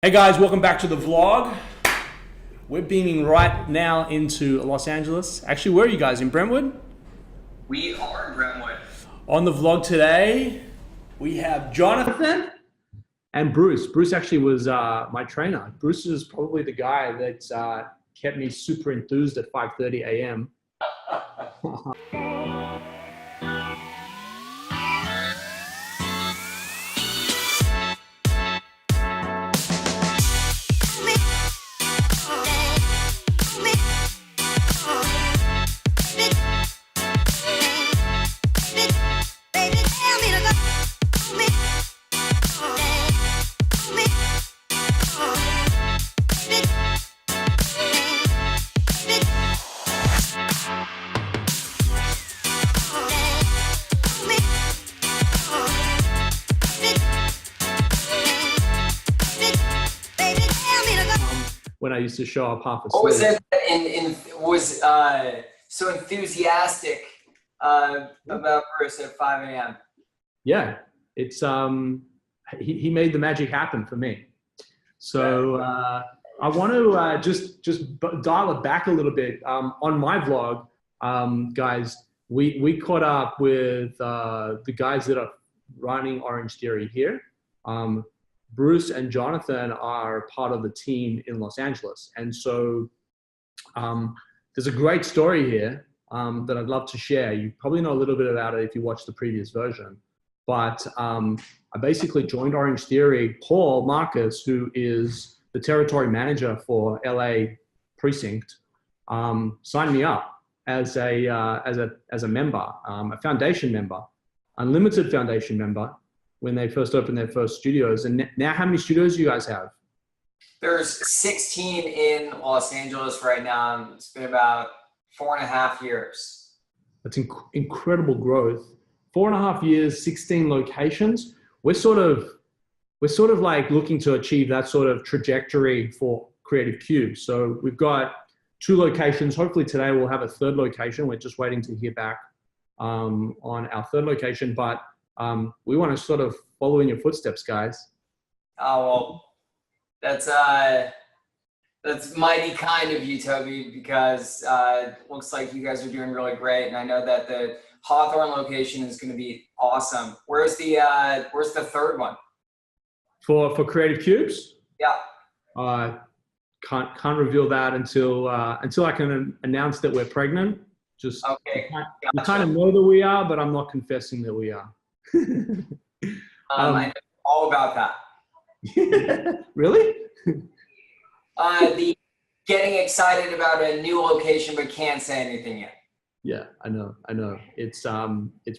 Hey guys, welcome back to the vlog. We're beaming right now into Los Angeles. Actually, where are you guys? In Brentwood? We are in Brentwood. On the vlog today, we have Jonathan and Bruce. Bruce actually was my trainer. Bruce is probably the guy that kept me super enthused at 5:30 a.m. When I used to show up half asleep. What was it was so enthusiastic about Bruce at 5 a.m.? Yeah, it's he made the magic happen for me. So I want to just dial it back a little bit. On my vlog, guys, we caught up with the guys that are running OrangeTheory here. Bruce and Jonathan are part of the team in Los Angeles. And so there's a great story here that I'd love to share. You probably know a little bit about it if you watched the previous version. But I basically joined OrangeTheory. Paul Marcus, who is the territory manager for LA precinct, signed me up as a member, a foundation member, unlimited foundation member, when they first opened their first studios. And now how many studios do you guys have? There's 16 in Los Angeles right now. It's been about 4.5 years. That's incredible growth. 4.5 years, 16 locations. We're sort of like looking to achieve that sort of trajectory for Creative Cubes. So we've got 2 locations. Hopefully today we'll have a 3rd location. We're just waiting to hear back on our 3rd location. But we want to sort of follow in your footsteps, guys. Oh, well, that's mighty kind of you, Toby, because it looks like you guys are doing really great. And I know that the Hawthorne location is going to be awesome. Where's the 3rd one? For Creative Cubes? Yeah. Can't reveal that until I can announce that we're pregnant. Just okay. You kind of know that we are, but I'm not confessing that we are. I know all about that. Really? The getting excited about a new location but can't say anything yet. Yeah, I know. It's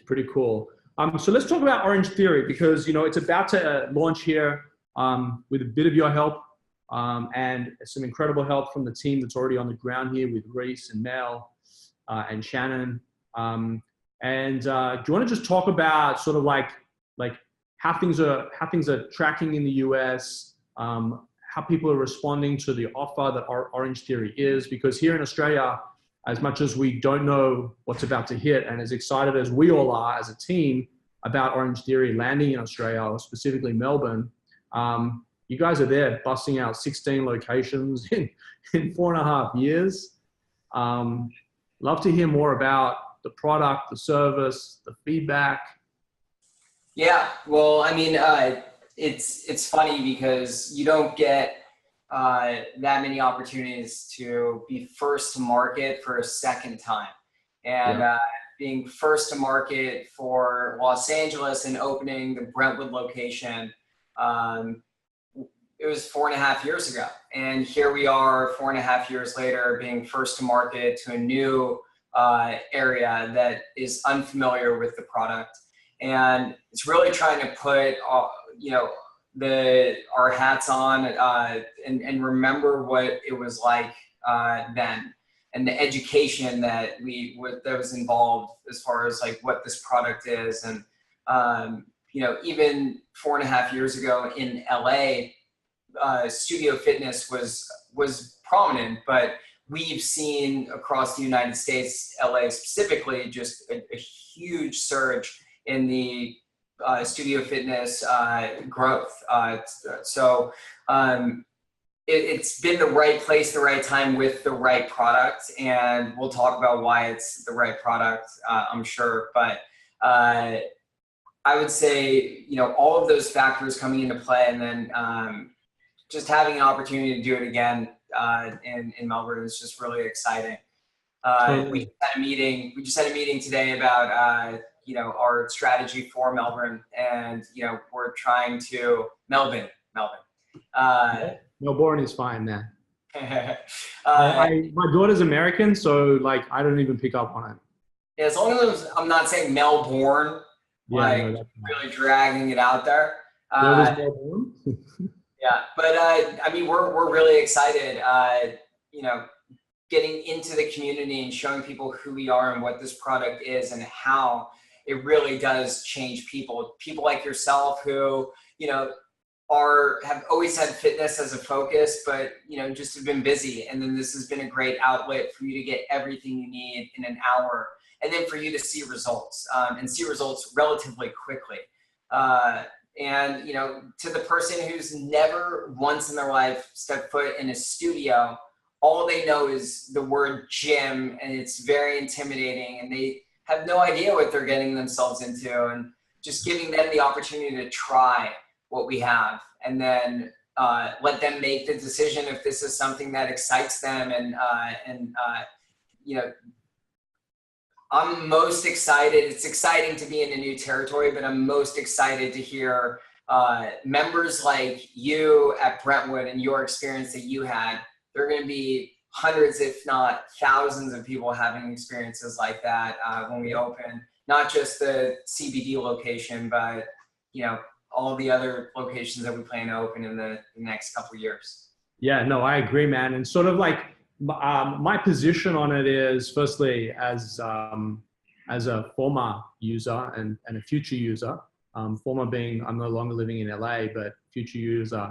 pretty cool. So let's talk about OrangeTheory, because it's about to launch here with a bit of your help and some incredible help from the team that's already on the ground here with Reese and Mel and Shannon. And do you want to just talk about sort of like how things are tracking in the US, how people are responding to the offer that OrangeTheory is? Because here in Australia, as much as we don't know what's about to hit, and as excited as we all are as a team about OrangeTheory landing in Australia, or specifically Melbourne, you guys are there busting out 16 locations in 4.5 years. Love to hear more about the product, the service, the feedback. Yeah, well, I mean, it's funny because you don't get that many opportunities to be first to market for a second time. And being first to market for Los Angeles and opening the Brentwood location, it was 4.5 years ago. And here we are 4.5 years later, being first to market to a new area that is unfamiliar with the product. And it's really trying to put, our hats on and remember what it was like then, and the education that was involved as far as like what this product is. And even 4.5 years ago in LA, studio fitness was prominent, but we've seen across the United States, LA specifically, just a huge surge in the studio fitness growth. It's been the right place, the right time with the right product, and we'll talk about why it's the right product, I'm sure. But I would say, all of those factors coming into play, and then just having an opportunity to do it again in Melbourne is just really exciting. We just had a meeting today about our strategy for Melbourne, and we're trying to Melbourne. Melbourne is fine, man. My daughter's American, so I don't even pick up on it. Yeah, as long as I'm not saying Melbourne, really dragging it out there. Melbourne? Yeah, but we're really excited. Getting into the community and showing people who we are and what this product is and how it really does change people. People like yourself who, have always had fitness as a focus, but, just have been busy. And then this has been a great outlet for you to get everything you need in an hour. And then for you to see results and see results relatively quickly. And, to the person who's never once in their life stepped foot in a studio, all they know is the word gym, and it's very intimidating, and they have no idea what they're getting themselves into, and just giving them the opportunity to try what we have, and then let them make the decision if this is something that excites them. And I'm most excited. It's exciting to be in a new territory, but I'm most excited to hear members like you at Brentwood and your experience that you had. There are going to be hundreds, if not thousands, of people having experiences like that when we open, not just the CBD location, but, all the other locations that we plan to open in the next couple of years. Yeah, no, I agree, man. And sort of my position on it is, firstly, as a former user and a future user, former being I'm no longer living in LA, but future user,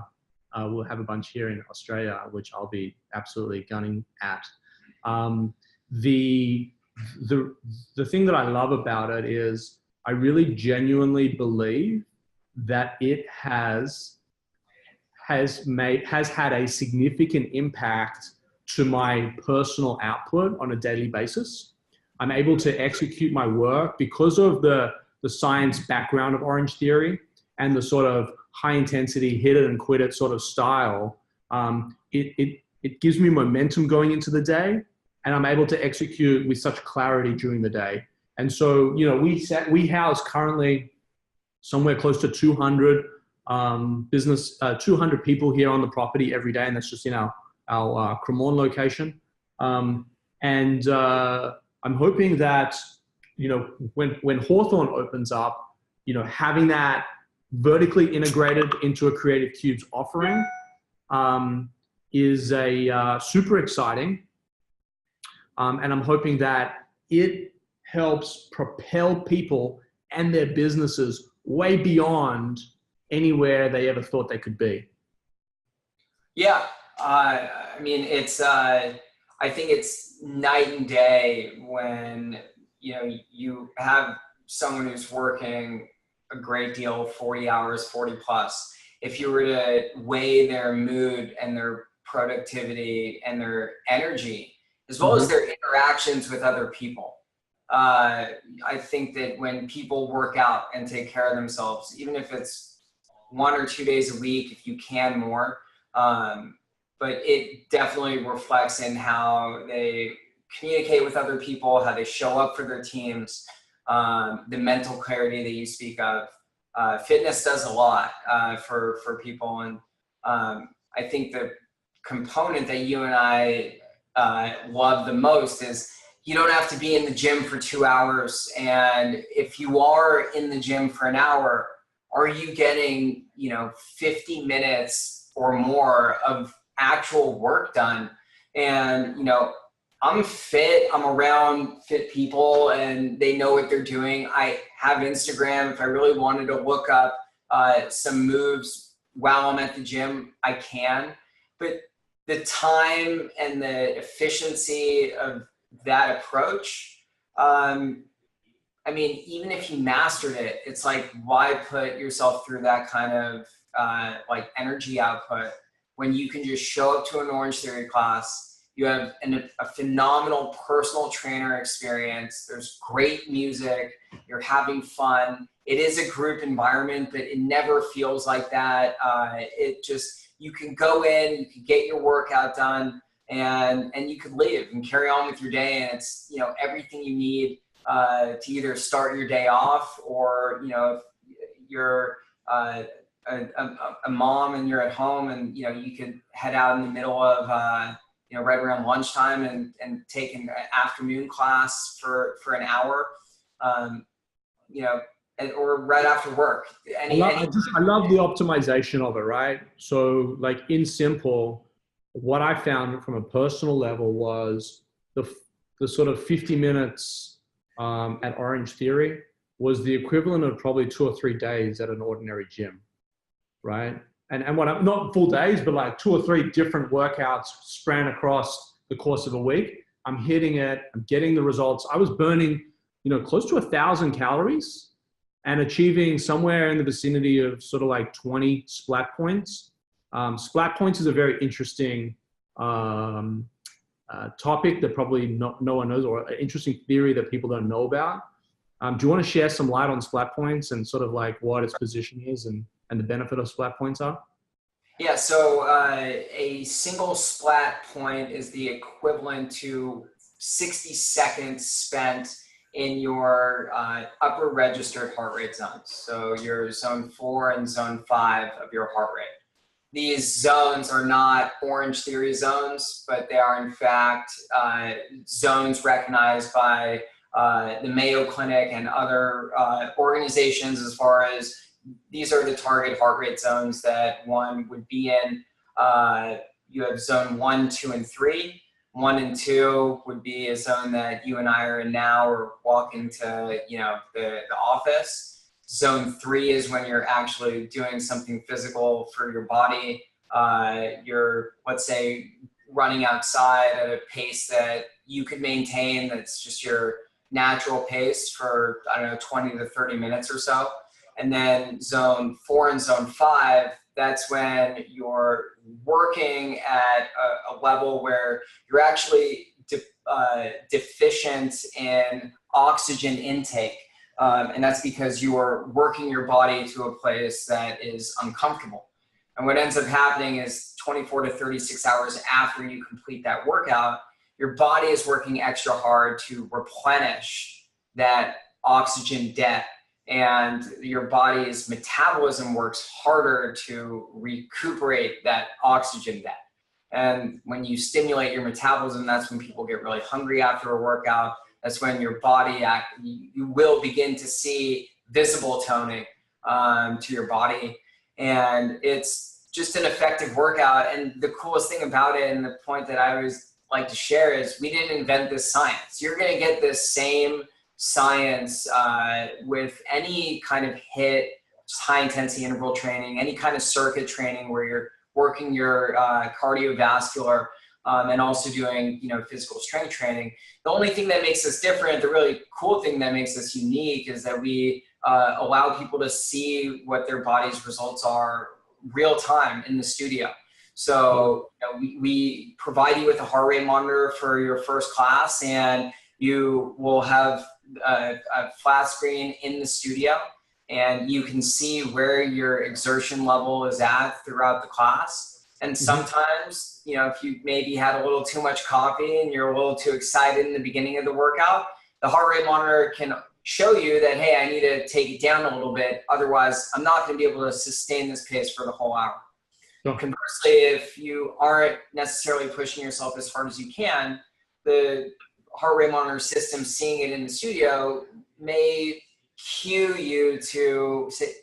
we'll have a bunch here in Australia, which I'll be absolutely gunning at. The thing that I love about it is I really genuinely believe that it has had a significant impact to my personal output on a daily basis. I'm able to execute my work because of the science background of Orange Theory and the sort of high intensity, hit it and quit it sort of style. It gives me momentum going into the day, and I'm able to execute with such clarity during the day. And so, we house currently somewhere close to 200 200 people here on the property every day, and that's just in our Cremorne location. And I'm hoping that, when Hawthorne opens up, having that vertically integrated into a Creative Cubes offering is super exciting. And I'm hoping that it helps propel people and their businesses way beyond anywhere they ever thought they could be. Yeah. It's, I think it's night and day when, you have someone who's working a great deal, 40 hours, 40 plus. If you were to weigh their mood and their productivity and their energy, as well as their interactions with other people, I think that when people work out and take care of themselves, even if it's 1 or 2 days a week, if you can more, but it definitely reflects in how they communicate with other people, how they show up for their teams, the mental clarity that you speak of. Fitness does a lot for people. And I think the component that you and I love the most is you don't have to be in the gym for 2 hours. And if you are in the gym for an hour, are you getting, 50 minutes or more of actual work done? And, I'm fit, I'm around fit people and they know what they're doing. I have Instagram. If I really wanted to look up some moves while I'm at the gym, I can. But the time and the efficiency of that approach, I I mean, even if you mastered it, it's like, why put yourself through that kind of like energy output when you can just show up to an Orange Theory class? You have a phenomenal personal trainer experience. There's great music. You're having fun. It is a group environment, but it never feels like that. It just, you can go in, you can get your workout done, and you could leave and carry on with your day. And it's, you know, everything you need to either start your day off, or, you know, if you're a mom and you're at home, and, you know, you could head out in the middle of, you know, right around lunchtime and take an afternoon class for an hour, you know, or right after work. I love the optimization of it, right? So like in simple, what I found from a personal level was the sort of 50 minutes at Orange Theory was the equivalent of probably 2 or 3 days at an ordinary gym, right? And what I'm, not full days, but like 2 or 3 different workouts spread across the course of a week. I'm hitting it, I'm getting the results. I was burning, you know, close to 1,000 calories and achieving somewhere in the vicinity of sort of like 20 splat points. Splat points is a very interesting topic that probably no one knows, or an interesting theory that people don't know about. Do you want to share some light on splat points and sort of like what its position is and the benefit of splat points are? Yeah, so a single splat point is the equivalent to 60 seconds spent in your upper registered heart rate zones. So your zone 4 and zone 5 of your heart rate. These zones are not Orange Theory zones, but they are in fact zones recognized by the Mayo Clinic and other organizations, as far as these are the target heart rate zones that one would be in. You have zone 1, 2, and 3. 1 and 2 would be a zone that you and I are in now, or walking to, you know, the office. Zone 3 is when you're actually doing something physical for your body. You're, let's say, running outside at a pace that you could maintain, that's just your natural pace for, I don't know, 20 to 30 minutes or so. And then zone 4 and zone 5, that's when you're working at a level where you're actually deficient in oxygen intake. And that's because you are working your body to a place that is uncomfortable. And what ends up happening is 24 to 36 hours after you complete that workout, your body is working extra hard to replenish that oxygen debt. And your body's metabolism works harder to recuperate that oxygen debt. And when you stimulate your metabolism, that's when people get really hungry after a workout. That's when your body, you will begin to see visible toning to your body. And it's just an effective workout. And the coolest thing about it, and the point that I always like to share, is we didn't invent this science. You're going to get this same science with any kind of HIIT, high intensity interval training, any kind of circuit training where you're working your cardiovascular and also doing, you know, physical strength training. The only thing that makes us different, the really cool thing that makes us unique, is that we allow people to see what their body's results are real time in the studio. So, you know, we provide you with a heart rate monitor for your first class, and you will have a flat screen in the studio, and you can see where your exertion level is at throughout the class. And sometimes, you know, if you maybe had a little too much coffee and you're a little too excited in the beginning of the workout, the heart rate monitor can show you that, hey, I need to take it down a little bit. Otherwise, I'm not going to be able to sustain this pace for the whole hour. Conversely, if you aren't necessarily pushing yourself as hard as you can, the heart rate monitor system, seeing it in the studio, may cue you to say,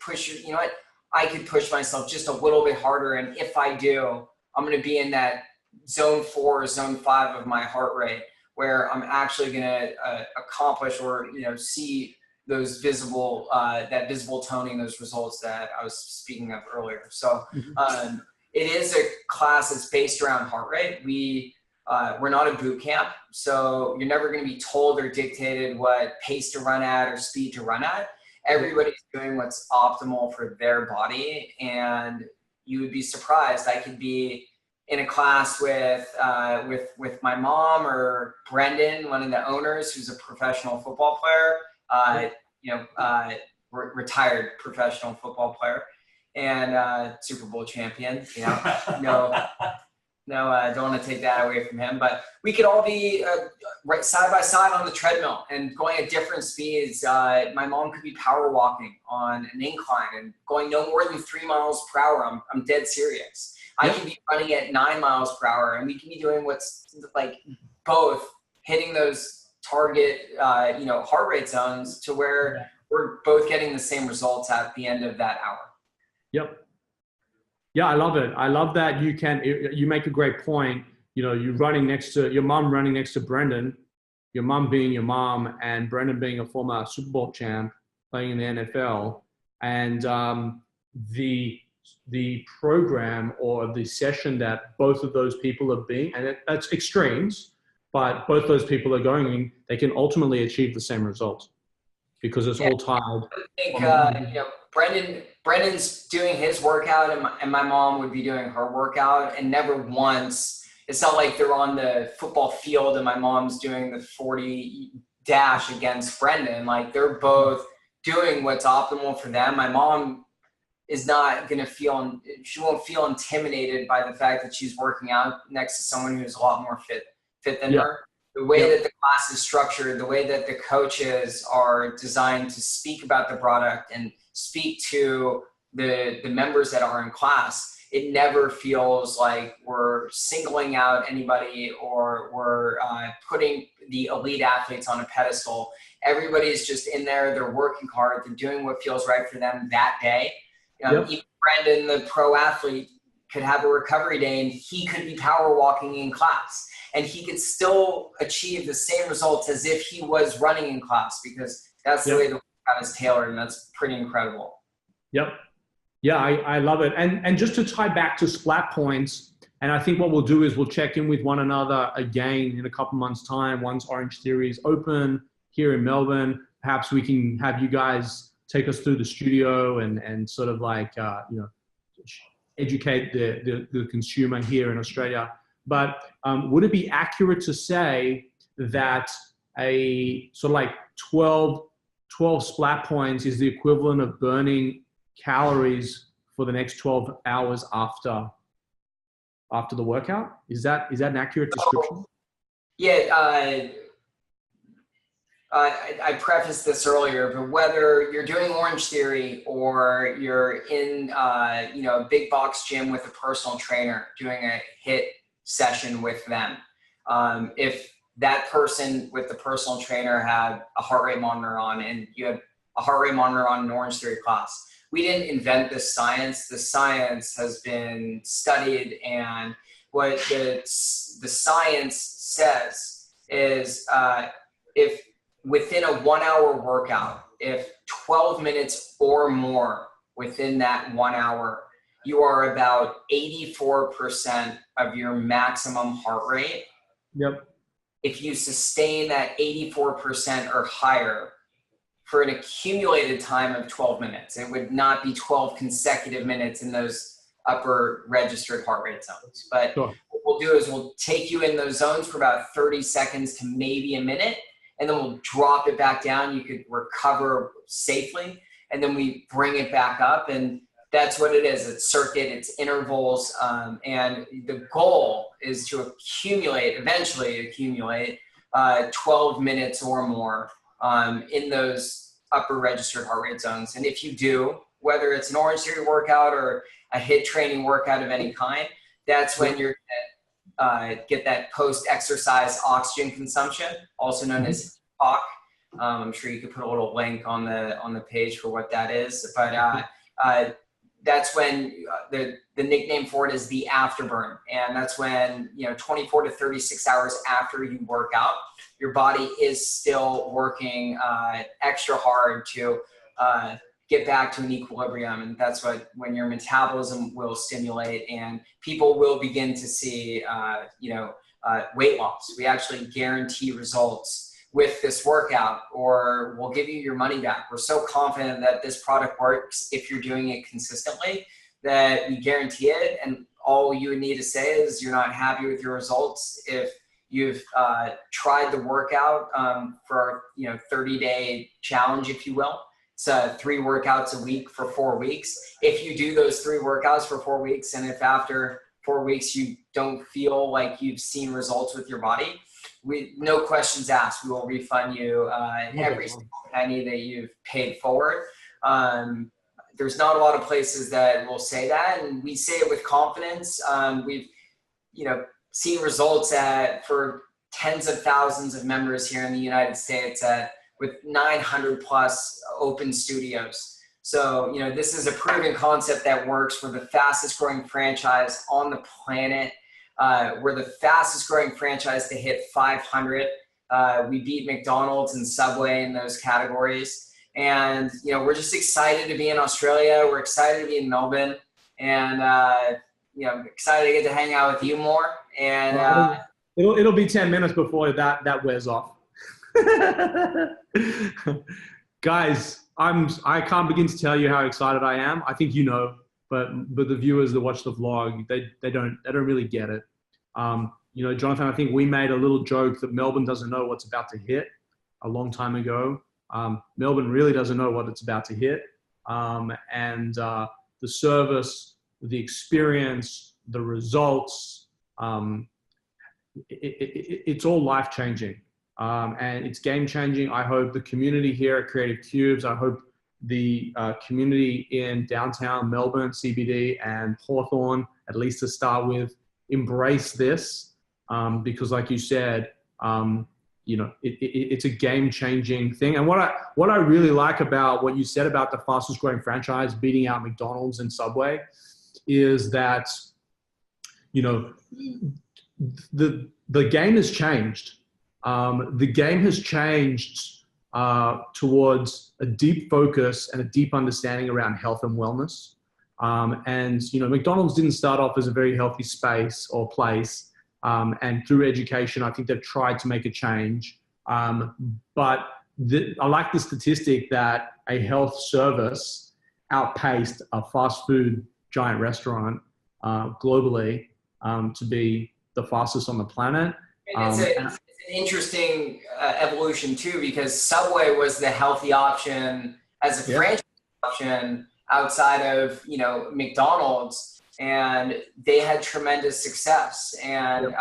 you know what, I could push myself just a little bit harder, and if I do, I'm going to be in that zone 4 or zone 5 of my heart rate, where I'm actually going to accomplish, or, you know, see those visible, that visible toning, those results that I was speaking of earlier. So it is a class that's based around heart rate. We we're not a boot camp, so you're never going to be told or dictated what pace to run at or speed to run at. Everybody's doing what's optimal for their body, and you would be surprised. I could be in a class with my mom or Brendan, one of the owners, who's a professional football player, retired professional football player, and Super Bowl champion. No, I don't want to take that away from him, but we could all be right side by side on the treadmill and going at different speeds. My mom could be power walking on an incline and going no more than 3 miles per hour. I'm dead serious. I can be running at 9 miles per hour, and we can be doing what's like both hitting those target, heart rate zones to where we're both getting the same results at the end of that hour. Yep. Yeah, I love it. I love that you make a great point. You're running next to your mom, running next to Brendan, your mom being your mom, and Brendan being a former Super Bowl champ playing in the NFL. And the program or the session that both of those people are being, and that's extremes, but both those people are going in, they can ultimately achieve the same result because it's all tied. I think, Brendan's doing his workout and my mom would be doing her workout, and never once, it's not like they're on the football field and my mom's doing the 40 dash against Brendan. Like, they're both doing what's optimal for them. My mom is not going to she won't feel intimidated by the fact that she's working out next to someone who's a lot more fit than her. The way that the class is structured, the way that the coaches are designed to speak about the product and speak to the members that are in class, it never feels like we're singling out anybody or we're putting the elite athletes on a pedestal. Everybody's just in there, they're working hard, they're doing what feels right for them that day. Even Brendan, the pro athlete, could have a recovery day and he could be power walking in class, and he could still achieve the same results as if he was running in class, because that's the way the workout is tailored, and that's pretty incredible. Yep. Yeah, I love it. And just to tie back to splat points, and I think what we'll do is we'll check in with one another again in a couple months' time once Orange Theory is open here in Melbourne. Perhaps we can have you guys take us through the studio and sort of like, educate the consumer here in Australia. But would it be accurate to say that a sort of like 12 splat points is the equivalent of burning calories for the next 12 hours after the workout? Is that an accurate description? Yeah, I prefaced this earlier, but whether you're doing Orange Theory or you're in a big box gym with a personal trainer doing a HIIT session with them, if that person with the personal trainer had a heart rate monitor on and you had a heart rate monitor on an Orange Theory class, we didn't invent this science. The science has been studied, and what the science says is if within a 1 hour workout, if 12 minutes or more within that 1 hour, you are about 84% of your maximum heart rate. Yep. If you sustain that 84% or higher for an accumulated time of 12 minutes, it would not be 12 consecutive minutes in those upper registered heart rate zones. But what we'll do is we'll take you in those zones for about 30 seconds to maybe a minute, and then we'll drop it back down. You could recover safely, and then we bring it back up. And that's what it is. It's circuit, it's intervals. And the goal is to eventually accumulate 12 minutes or more in those upper registered heart rate zones. And if you do, whether it's an Orange Theory workout or a HIIT training workout of any kind, that's when you're get that post-exercise oxygen consumption, also known as EPOC. I'm sure you could put a little link on the page for what that is. But that's when the nickname for it is the afterburn. And that's when, 24 to 36 hours after you work out, your body is still working extra hard to get back to an equilibrium. And that's when your metabolism will stimulate and people will begin to see, weight loss. We actually guarantee results with this workout, or we'll give you your money back. We're so confident that this product works if you're doing it consistently that we guarantee it. And all you would need to say is you're not happy with your results. If you've tried the workout for 30-day challenge, if you will. It's 3 workouts a week for 4 weeks. If you do those 3 workouts for 4 weeks, and if after 4 weeks you don't feel like you've seen results with your body, no questions asked, we will refund you every single penny that you've paid forward. There's not a lot of places that will say that, and we say it with confidence. We've seen results for tens of thousands of members here in the United States with 900 plus open studios. So, this is a proven concept that works. We're the fastest growing franchise on the planet. We're the fastest growing franchise to hit 500. We beat McDonald's and Subway in those categories. And, we're just excited to be in Australia. We're excited to be in Melbourne, and, excited to get to hang out with you more. And it'll be 10 minutes before that wears off. Guys, I can't begin to tell you how excited I am. I think but the viewers that watch the vlog, they don't really get it. Jonathan, I think we made a little joke that Melbourne doesn't know what's about to hit a long time ago. Melbourne really doesn't know what it's about to hit. And the service, the experience, the results, it's all life-changing. And it's game-changing. I hope the community here at Creative Cubes, I hope the community in downtown Melbourne CBD and Hawthorne, at least to start with, embrace this, because like you said, it's a game-changing thing. And what I really like about what you said about the fastest growing franchise beating out McDonald's and Subway is that the game has changed. The game has changed towards a deep focus and a deep understanding around health and wellness. And McDonald's didn't start off as a very healthy space or place. And through education, I think they've tried to make a change. But I like the statistic that a health service outpaced a fast food giant restaurant globally to be the fastest on the planet. It's an interesting evolution too, because Subway was the healthy option as a franchise option outside of McDonald's, and they had tremendous success. And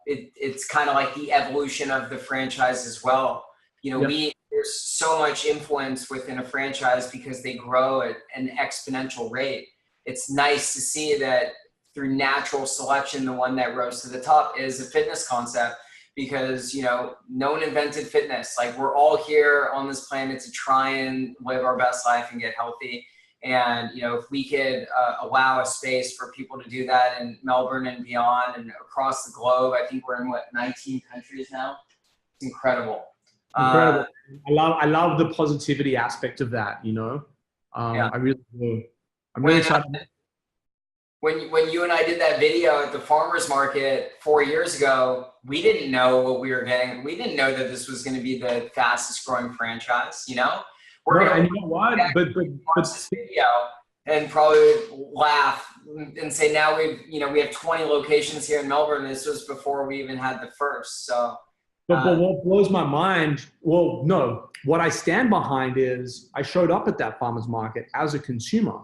it's kind of like the evolution of the franchise as well. There's so much influence within a franchise because they grow at an exponential rate. It's nice to see that through natural selection, the one that rose to the top is a fitness concept, because no one invented fitness. Like, we're all here on this planet to try and live our best life and get healthy. And if we could allow a space for people to do that in Melbourne and beyond and across the globe, I think we're in 19 countries now. It's incredible. Incredible. I love the positivity aspect of that. I really do. I'm really excited. When you and I did that video at the farmer's market 4 years ago, we didn't know what we were getting. We didn't know that this was going to be the fastest growing franchise. We're going to watch this video and probably laugh and say, now we have 20 locations here in Melbourne. This was before we even had the first. So. But what blows my mind, what I stand behind is I showed up at that farmer's market as a consumer,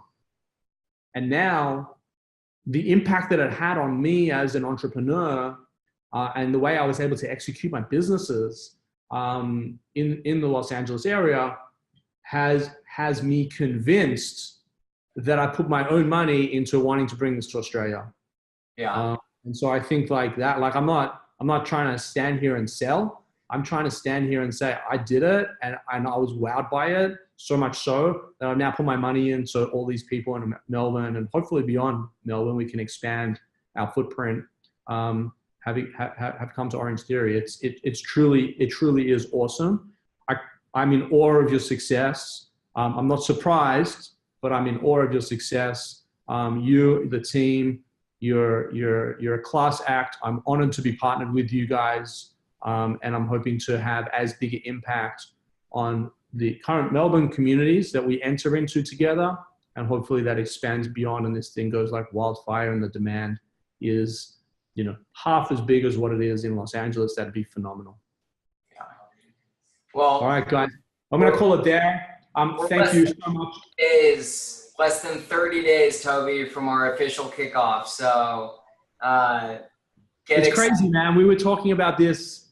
and now the impact that it had on me as an entrepreneur and the way I was able to execute my businesses in the Los Angeles area has me convinced that I put my own money into wanting to bring this to Australia. Yeah. And so I think like that, like I'm not trying to stand here and sell. I'm trying to stand here and say I did it, and I was wowed by it, so much so that I've now put my money in so all these people in Melbourne and hopefully beyond Melbourne, we can expand our footprint, have come to Orange Theory. It truly is awesome. I'm in awe of your success. I'm not surprised, but I'm in awe of your success. You, the team, You're a class act. I'm honored to be partnered with you guys. And I'm hoping to have as big an impact on the current Melbourne communities that we enter into together. And hopefully that expands beyond and this thing goes like wildfire and the demand is, half as big as what it is in Los Angeles. That'd be phenomenal. Yeah. Well, all right, guys, I'm going to call it there. Thank you so much. Is less than 30 days, Toby, from our official kickoff. So it's crazy, man. We were talking about this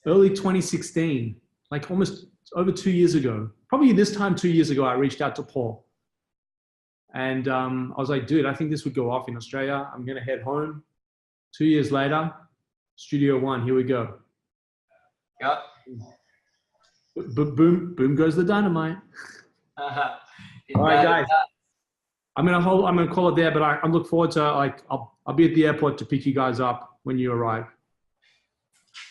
early 2016, like almost over 2 years ago. Probably this time 2 years ago, I reached out to Paul. And I was like, dude, I think this would go off in Australia. I'm going to head home. 2 years later, Studio One, here we go. Yep. Boom goes the dynamite. All right, guys. I'm gonna call it there, but I look forward to I'll be at the airport to pick you guys up when you arrive.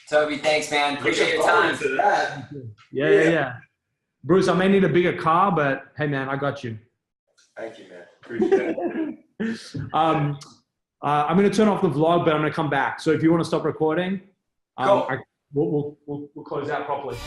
Toby, thanks, man. Appreciate your time. To that. Yeah. Bruce, I may need a bigger car, but hey, man, I got you. Thank you, man. Appreciate it. I'm gonna turn off the vlog, but I'm gonna come back. So if you want to stop recording, we'll close out properly.